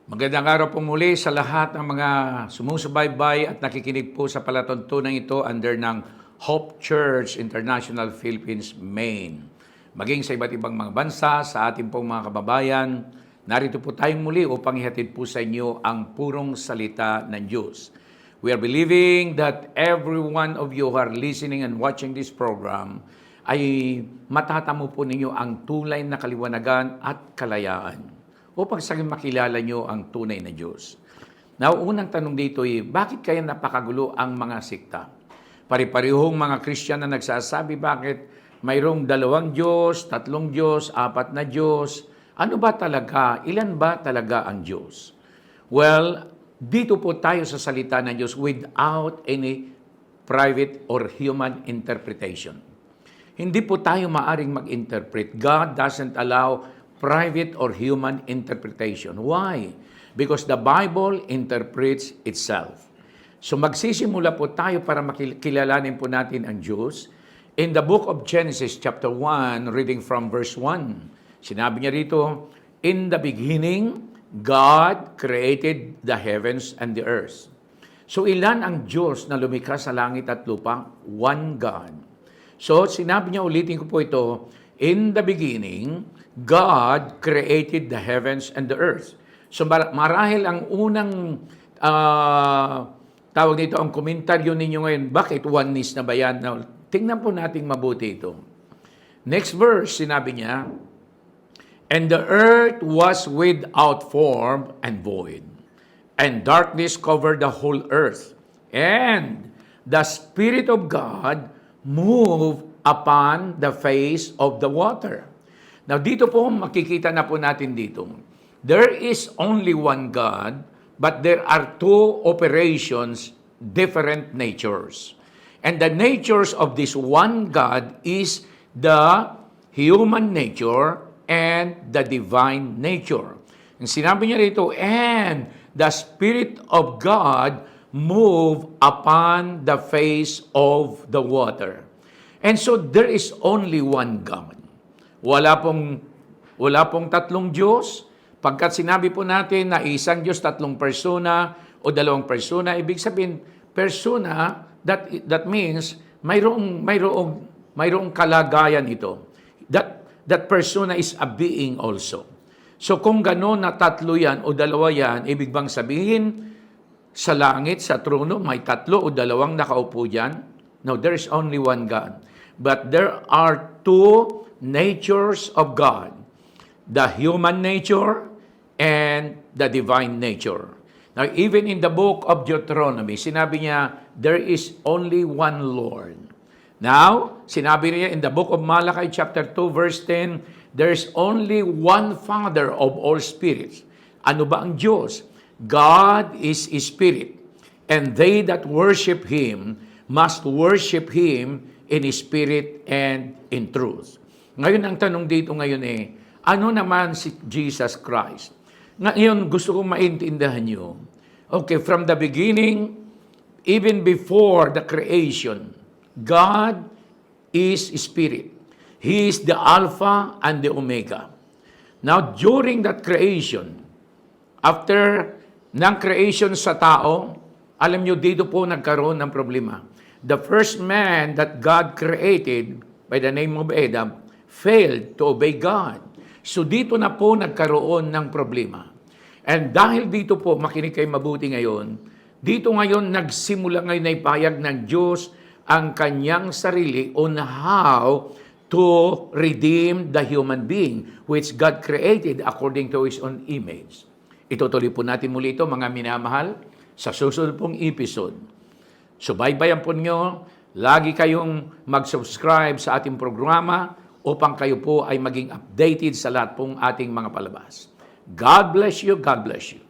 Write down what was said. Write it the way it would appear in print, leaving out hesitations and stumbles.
Magandang araw po muli sa lahat ng mga sumusubaybay at nakikinig po sa palatuntunan ito under ng Hope Church International Philippines, Maine. Maging sa iba't ibang mga bansa, sa ating pong mga kababayan, narito po tayong muli upang ihatid po sa inyo ang purong salita ng Diyos. We are believing that every one of you who are listening and watching this program ay matatamo po ninyo ang tunay na kaliwanagan at kalayaan upang sa makilala nyo ang tunay na Diyos. Now, unang tanong dito ay, bakit kaya napakagulo ang mga sikta? Pari-parihong mga Christian na nagsasabi, bakit mayroong 2 Diyos, 3 Diyos, 4 na Diyos? Ano ba talaga? Ilan ba talaga ang Diyos? Well, dito po tayo sa salita ng Diyos without any private or human interpretation. Hindi po tayo maaring mag-interpret. God doesn't allow private or human interpretation. Why? Because the Bible interprets itself. So magsisimula po tayo para makilalanin po natin ang Diyos. In the book of Genesis chapter 1, reading from verse 1, sinabi niya rito, in the beginning, God created the heavens and the earth. So ilan ang Diyos na lumikha sa langit at lupa? One God. So sinabi niya, ulitin ko po ito, in the beginning, God created the heavens and the earth. So marahil ang unang tawag nito, ang komentaryo ninyo ngayon, bakit oneness na ba yan? Now, tingnan po natin mabuti ito. Next verse, sinabi niya, and the earth was without form and void, and darkness covered the whole earth, and the Spirit of God moved upon the face of the water. Now, dito po, makikita na po natin dito. There is only one God, but there are two operations, different natures. And the natures of this one God is the human nature and the divine nature. And sinabi niya rito, and the Spirit of God moved upon the face of the water. And so, there is only one God. Wala pong 3 Diyos. Pagkat sinabi po natin na isang Diyos, 3 persona o 2 persona, ibig sabihin, persona, that means mayroong kalagayan ito. That persona is a being also. So kung gano'n na 3 yan o 2 yan, ibig bang sabihin, sa langit, sa trono, may 3 o 2 nakaupo dyan? No, there is only one God. But there are 2 natures of God, the human nature and the divine nature. Now, even in the book of Deuteronomy, sinabi niya, there is only one Lord. Now, sinabi niya in the book of Malachi chapter 2 verse 10, there is only one Father of all spirits. Ano ba ang Diyos? God is a spirit, and they that worship Him must worship Him in spirit and in truth. Ngayon, ang tanong dito ngayon ano naman si Jesus Christ? Ngayon, gusto kong maintindihan nyo. Okay, from the beginning, even before the creation, God is Spirit. He is the Alpha and the Omega. Now, during that creation, after ng creation sa tao, alam nyo, dito po nagkaroon ng problema. The first man that God created by the name of Adam failed to obey God. So dito na po nagkaroon ng problema. And dahil dito po, makinig kayo mabuti ngayon, dito ngayon nagsimula ngayon na ipahayag ng Diyos ang kanyang sarili on how to redeem the human being which God created according to His own image. Itutuloy po natin muli ito, mga minamahal, sa susunod pong episode. Subaybayan po nyo, lagi kayong mag-subscribe sa ating programa upang kayo po ay maging updated sa lahat pong ating mga palabas. God bless you. God bless you.